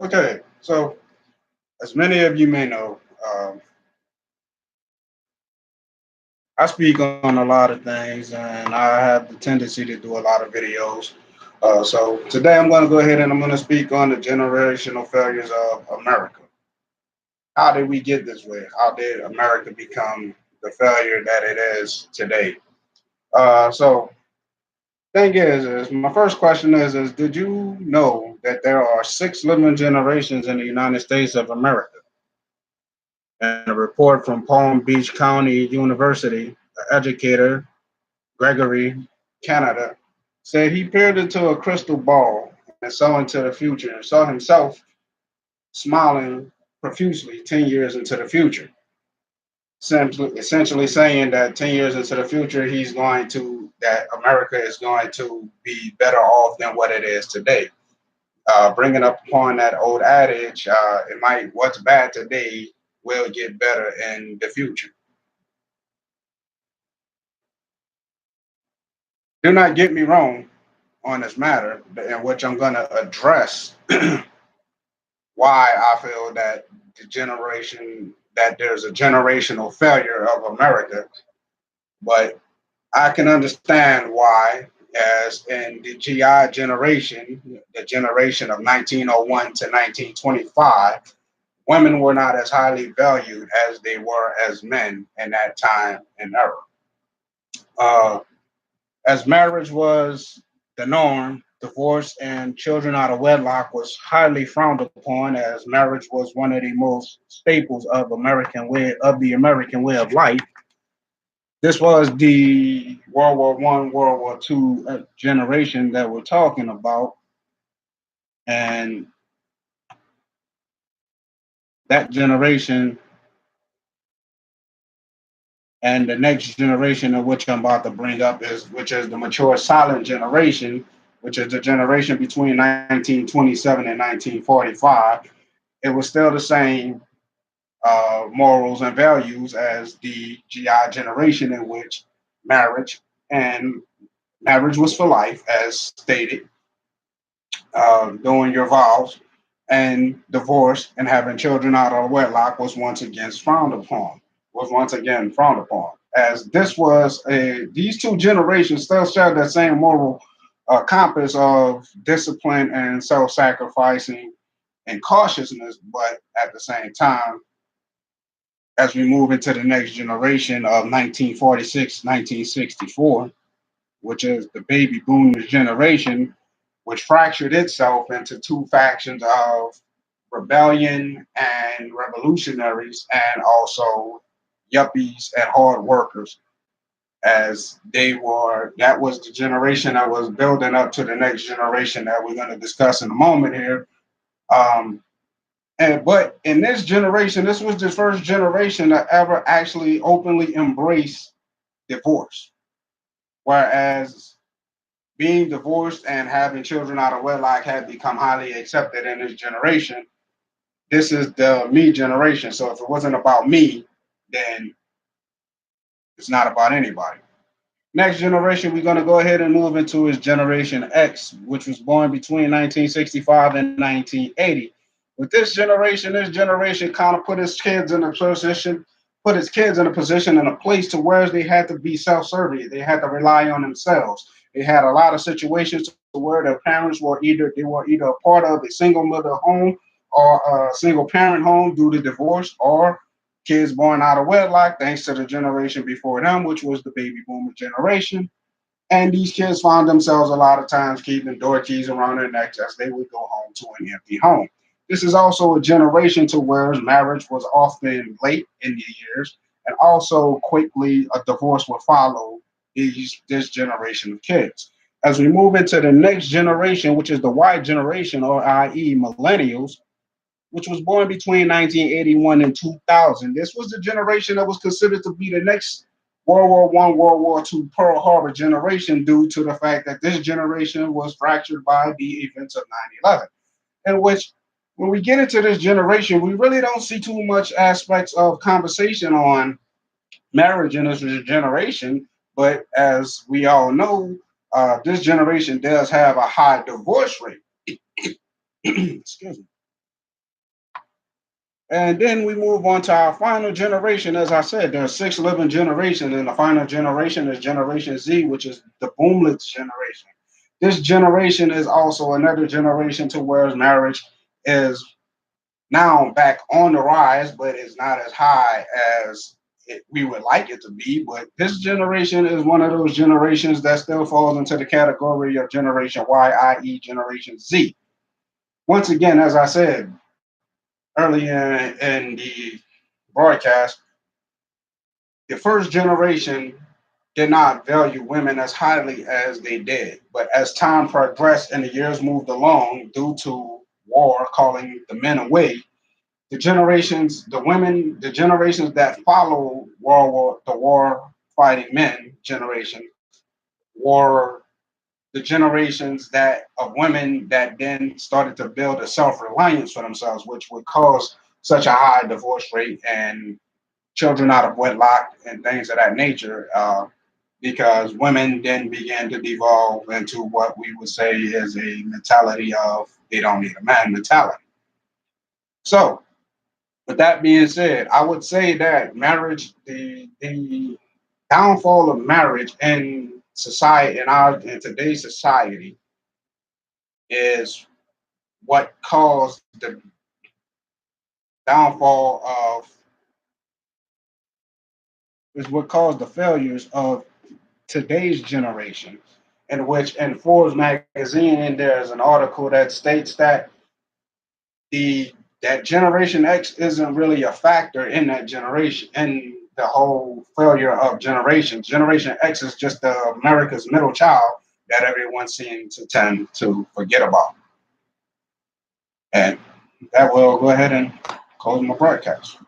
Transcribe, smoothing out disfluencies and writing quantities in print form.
Okay, so as many of you may know, I speak on a lot of things and I have the tendency to do a lot of videos. So today I'm going to go ahead and I'm going to speak on the generational failures of America. How did we get this way? How did America become the failure that it is today? So thing is my first question is did you know that there are six living generations in the United States of America? And a report from Palm Beach County University, an educator, Gregory, Canada, said he peered into a crystal ball and saw into the future and saw himself smiling profusely 10 years into the future. Essentially saying that 10 years into the future, that America is going to be better off than what it is today. Bringing up upon that old adage, what's bad today will get better in the future. Do not get me wrong on this matter, in which I'm going to address why I feel that there's a generational failure of America. But I can understand why, as in the GI generation, the generation of 1901 to 1925, women were not as highly valued as they were as men in that time and era. Uh, as marriage was the norm, divorce and children out of wedlock was highly frowned upon, as marriage was one of the most staples of the American way of life. This was the World War One, World War Two generation that we're talking about, and that generation and the next generation of which I'm about to bring up which is the mature silent generation, which is the generation between 1927 and 1945. It was still the same morals and values as the GI generation, in which marriage and marriage was for life, as stated, doing your vows, and divorce and having children out of wedlock was once again frowned upon. As these two generations still share that same moral compass of discipline and self-sacrificing and cautiousness, but at the same time, as we move into the next generation of 1946, 1964, which is the baby boomers generation, which fractured itself into two factions of rebellion and revolutionaries, and also yuppies and hard workers, as that was the generation that was building up to the next generation that we're going to discuss in a moment here. Um, but in this generation, this was the first generation that ever actually openly embraced divorce. Whereas being divorced and having children out of wedlock had become highly accepted in this generation, this is the me generation. So if it wasn't about me, then it's not about anybody. Next generation, we're going to go ahead and move into is Generation X, which was born between 1965 and 1980. With this generation kind of put its kids in a position and a place to where they had to be self-serving. They had to rely on themselves. They had a lot of situations where their parents were either a part of a single mother home or a single parent home due to divorce, or kids born out of wedlock, thanks to the generation before them, which was the baby boomer generation. And these kids found themselves a lot of times keeping door keys around their necks as they would go home to an empty home. This is also a generation to where marriage was often late in the years, and also quickly a divorce would follow this generation of kids. As we move into the next generation, which is the Y generation, or i.e., millennials, which was born between 1981 and 2000. This was the generation that was considered to be the next World War One, World War Two Pearl Harbor generation, due to the fact that this generation was fractured by the events of 9/11. In which, when we get into this generation, we really don't see too much aspects of conversation on marriage in this generation. But as we all know, this generation does have a high divorce rate. Excuse me. And then we move on to our final generation. As I said, there are six living generations, and the final generation is Generation Z, which is the boomlets generation. This generation is also another generation to where marriage is now back on the rise, but it's not as high as we would like it to be. But this generation is one of those generations that still falls into the category of Generation Y, i.e., Generation Z. Once again, as I said earlier in the broadcast, the first generation did not value women as highly as they did. But as time progressed and the years moved along, due to war calling the men away, the generations, the women, the generations that follow the war fighting men generation, were the generations that of women that then started to build a self-reliance for themselves, which would cause such a high divorce rate and children out of wedlock and things of that nature. Because women then began to devolve into what we would say is a mentality of they don't need a man mentality. So, with that being said, I would say that marriage, the downfall of marriage in society in today's society is what caused the downfall of is what caused the failures of today's generation. In which in Forbes magazine there's an article that states that the that Generation X isn't really a factor in that generation in the whole failure of generations. Generation X is just America's middle child that everyone seems to tend to forget about. And that will go ahead and close my broadcast.